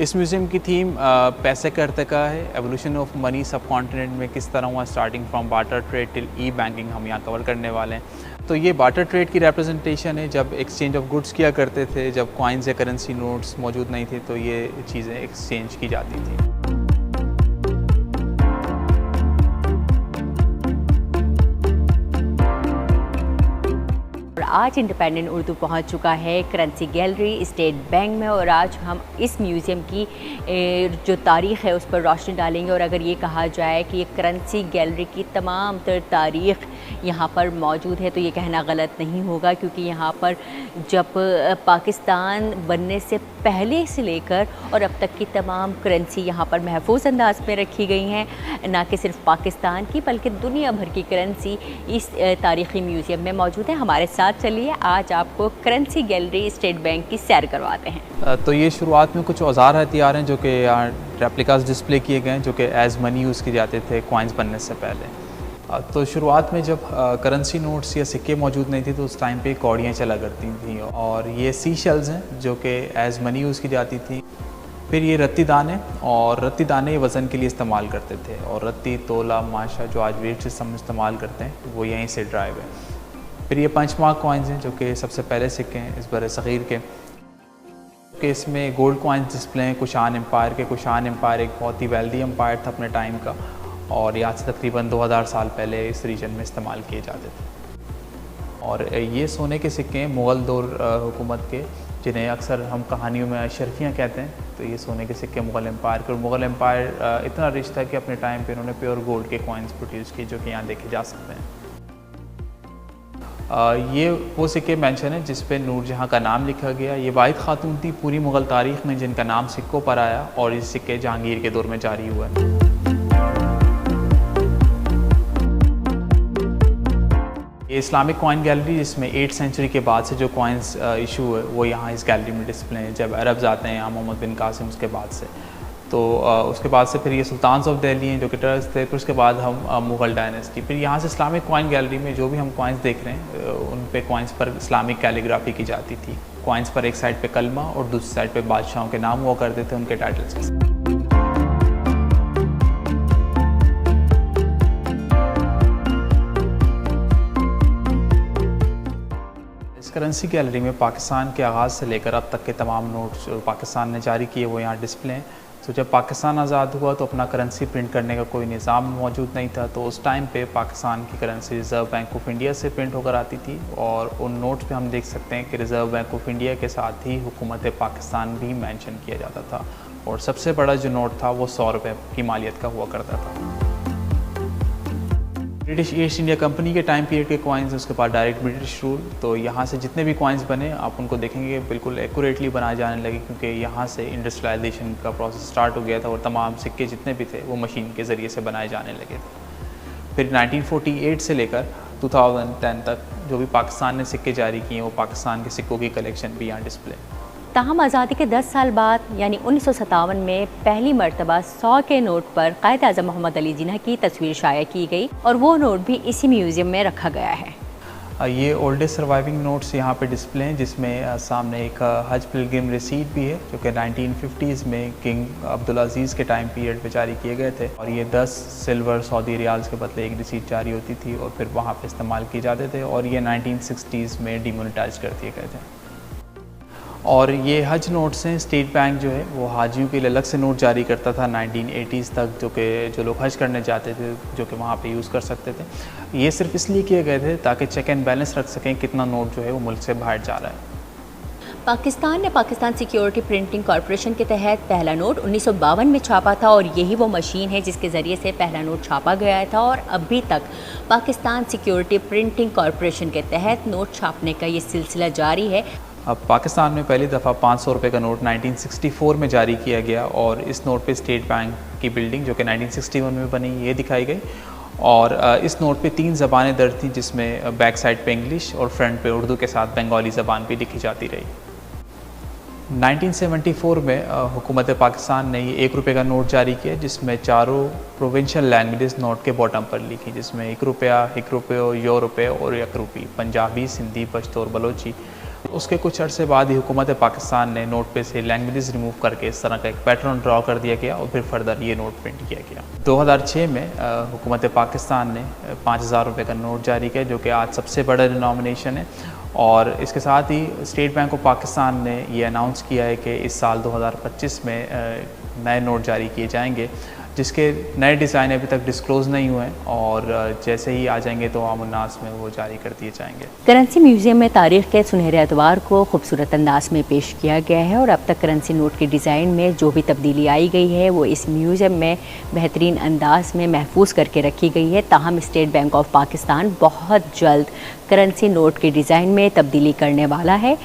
इस म्यूज़ियम की थीम पैसे का इर्तिका है, एवोल्यूशन ऑफ मनी सब कॉन्टिनेंट में किस तरह हुआ, starting from barter trade till E banking हम यहाँ कवर करने वाले हैं। तो ये बार्टर ट्रेड की रिप्रेजेंटेशन है, जब एक्सचेंज ऑफ गुड्स किया करते थे, जब कॉइन्स या करेंसी नोट्स मौजूद नहीं थे तो ये चीज़ें एक्सचेंज की जाती थी। आज इंडिपेंडेंट उर्दू पहुंच चुका है करेंसी गैलरी स्टेट बैंक में, और आज हम इस म्यूज़ियम की जो तारीख़ है उस पर रोशनी डालेंगे। और अगर ये कहा जाए कि ये करेंसी गैलरी की तमाम तर तारीख़ यहाँ पर मौजूद है तो ये कहना गलत नहीं होगा, क्योंकि यहाँ पर जब पाकिस्तान बनने से पहले से लेकर और अब तक की तमाम करेंसी यहाँ पर महफूज अंदाज में रखी गई हैं। ना कि सिर्फ पाकिस्तान की बल्कि दुनिया भर की करेंसी इस तारीख़ी म्यूज़ियम में मौजूद है। हमारे साथ चलिए आज आपको करेंसी गैलरी स्टेट बैंक की सैर करवाते हैं। तो ये शुरुआत में कुछ औजार हथियार हैं जो कि यहाँ रेप्लिकास डिस्प्ले किए गए हैं, जो कि एज़ मनी यूज़ किए जाते थे कॉइन्स बनने से पहले। तो शुरुआत में जब करेंसी नोट्स या सिक्के मौजूद नहीं थे तो उस टाइम पे कौड़ियाँ चला करती थी, और ये सी शेल्स हैं जो कि एज़ मनी यूज़ की जाती थी। फिर ये रत्ती दाने, और रत्ती दाने वज़न के लिए इस्तेमाल करते थे, और रत्ती, तोला, माशा जो आज वेट सिस्टम इस्तेमाल करते हैं वो यहीं से ड्राइव है। फिर ये पंचमार्क कॉइन्स हैं जो कि सबसे पहले सिक्के हैं इस बर सग़ीर के, कि इसमें गोल्ड कॉइन्स डिस्प्ले हैं कुशान एम्पायर के। कुशान एम्पायर एक बहुत ही वेल्दी एम्पायर था अपने टाइम का, और यहाँ से तकरीबन 2000 साल पहले इस रीजन में इस्तेमाल किए जाते थे। और ये सोने के सिक्के हैं मुग़ल दौर हुकूमत के, जिन्हें अक्सर हम कहानियों में अशरफियाँ कहते हैं। तो ये सोने के सिक्के मुग़ल एम्पायर के, और मुग़ल एम्पायर इतना रिच था कि अपने टाइम पे उन्होंने प्योर गोल्ड के कॉइन्स प्रोड्यूस किए, जो कि यहाँ देखे जा सकते हैं। ये वो सिक्के मेंशन है जिस पे नूरजहाँ का नाम लिखा गया। ये वाहिद खातून थी पूरी मुग़ल तारीख़ में जिनका नाम सिक्कों पर आया, और ये सिक्के जहांगीर के दौर में जारी हुआ है। ये इस्लामिक कॉइन गैलरी, जिसमें 8th सेंचुरी के बाद से जो कॉइन्स इशू है वो यहाँ इस गैलरी में डिस्प्ले हैं। जब अरब्स आते हैं यहाँ मोहम्मद बिन कासिम उसके बाद से, तो उसके बाद से फिर ये सुल्तान्स ऑफ दिल्ली हैं जो कि टर्क्स थे। फिर उसके बाद हम मुग़ल डायनेस्टी। फिर यहाँ से इस्लामिक कॉइन गैलरी में जो भी हम कॉइन्स देख रहे हैं उन पे कॉइन्स पर इस्लामिक कैलीग्राफी की जाती थी। कॉइन्स पर एक साइड पे कलमा और दूसरी साइड पे बादशाहों के नाम हुआ करते थे, उनके टाइटल्स के साथ। इस करेंसी गैलरी में पाकिस्तान के आगाज़ से लेकर अब तक के तमाम नोट्स जो पाकिस्तान ने जारी किए वो यहाँ डिस्प्ले हैं। तो जब पाकिस्तान आज़ाद हुआ तो अपना करेंसी प्रिंट करने का कोई निज़ाम मौजूद नहीं था, तो उस टाइम पे पाकिस्तान की currency reserve bank of India से प्रिंट होकर आती थी। और उन नोट्स पे हम देख सकते हैं कि रिज़र्व बैंक ऑफ इंडिया के साथ ही हुकूमत पाकिस्तान भी मेंशन किया जाता था, और सबसे बड़ा जो नोट था वो 100 रुपये की मालियत का हुआ करता था। ब्रिटिश ईस्ट इंडिया कंपनी के टाइम पीरियड के कॉइन्स, उसके बाद डायरेक्ट ब्रिटिश रूल। तो यहाँ से जितने भी कॉइन्स बने आप उनको देखेंगे बिल्कुल एक्यूरेटली बनाए जाने लगे, क्योंकि यहाँ से इंडस्ट्रियलाइजेशन का प्रोसेस स्टार्ट हो गया था, और तमाम सिक्के जितने भी थे वो मशीन के ज़रिए से बनाए जाने लगे थे। फिर 1948 से लेकर 2010 तक जो भी पाकिस्तान ने सिक्के जारी किए वो पाकिस्तान के सिक्कों की कलेक्शन भी यहाँ डिस्प्ले। ताहम आज़ादी के 10 साल बाद यानी 1957 में पहली मरतबा 100 के नोट पर कायद आज़म मोहम्मद अली जिन्ना की तस्वीर शाया की गई, और वो नोट भी इसी म्यूज़ियम में रखा गया है। ये ओल्डेस्ट सर्वाइविंग नोट्स यहाँ पे डिस्प्ले हैं, जिसमें सामने एक हज पिलग्रिम रिसीट भी है जो कि 1950s में किंग अब्दुल अजीज़ के टाइम पीरियड पे जारी किए गए थे। और ये 10 सिल्वर सऊदी रियाल्स के बदले एक रिसीट जारी होती थी और फिर वहाँ पे इस्तेमाल किए जाते थे, और ये 1960s में डिमोनेटाइज कर दिए गए थे। और ये हज नोट्स हैं। स्टेट बैंक जो है वो हाजियों के लिए अलग से नोट जारी करता था 1980s तक, जो लोग हज करने जाते थे जो कि वहाँ पे यूज़ कर सकते थे। ये सिर्फ इसलिए किए गए थे ताकि चेक एंड बैलेंस रख सकें कितना नोट जो है वो मुल्क से बाहर जा रहा है। पाकिस्तान ने पाकिस्तान सिक्योरिटी प्रिंटिंग कॉरपोरेशन के तहत पहला नोट 1952 में छापा था, और यही वो मशीन है जिसके ज़रिए से पहला नोट छापा गया था। और अभी तक पाकिस्तान सिक्योरिटी प्रिंटिंग कॉरपोरेशन के तहत नोट छापने का ये सिलसिला जारी है। अब पाकिस्तान में पहली दफ़ा 500 रुपये का नोट 1964 में जारी किया गया, और इस नोट पे स्टेट बैंक की बिल्डिंग जो कि 1961 में बनी ये दिखाई गई। और इस नोट पे 3 ज़बानें दर्ज थी, जिसमें बैक साइड पे इंग्लिश और फ्रंट पे उर्दू के साथ बंगाली ज़बान भी लिखी जाती रही। 1974 में हुकूमत पाकिस्तान ने ये 1 रुपये का नोट जारी किया, जिसमें चारों प्रोविंशियल लैंग्वेजेस नोट के बॉटम पर लिखी, जिसमें 1 रुपया, 1 रुपये, यो रुपये और 1 रुपये, पंजाबी, सिंधी, पश्तो और बलोची उसके कुछ अरसे बाद ही हुकूमत पाकिस्तान ने नोट पे से लैंग्वेजेस रिमूव करके इस तरह का एक पैटर्न ड्रॉ कर दिया गया और फिर फर्दर ये नोट प्रिंट किया गया। 2006 में हुकूमत पाकिस्तान ने 5,000 रुपये का नोट जारी किया, जो कि आज सबसे बड़ा डिनोमिनेशन है। और इसके साथ ही स्टेट बैंक ऑफ पाकिस्तान ने ये अनाउंस किया है कि इस साल 2025 में नए नोट जारी किए जाएंगे, जिसके नए डिज़ाइन अभी तक डिस्क्लोज़ नहीं हुए हैं और जैसे ही आ जाएंगे तो आम-उन्नास में वो जारी कर दिए जाएंगे। करेंसी म्यूज़ियम में तारीख़ के सुनहरे एतवार को खूबसूरत अंदाज में पेश किया गया है और अब तक करेंसी नोट के डिज़ाइन में जो भी तब्दीली आई गई है वो इस म्यूज़ियम में बेहतरीन अंदाज में महफूज करके रखी गई है। ताहम स्टेट बैंक ऑफ पाकिस्तान बहुत जल्द करेंसी नोट के डिज़ाइन में तब्दीली करने वाला है।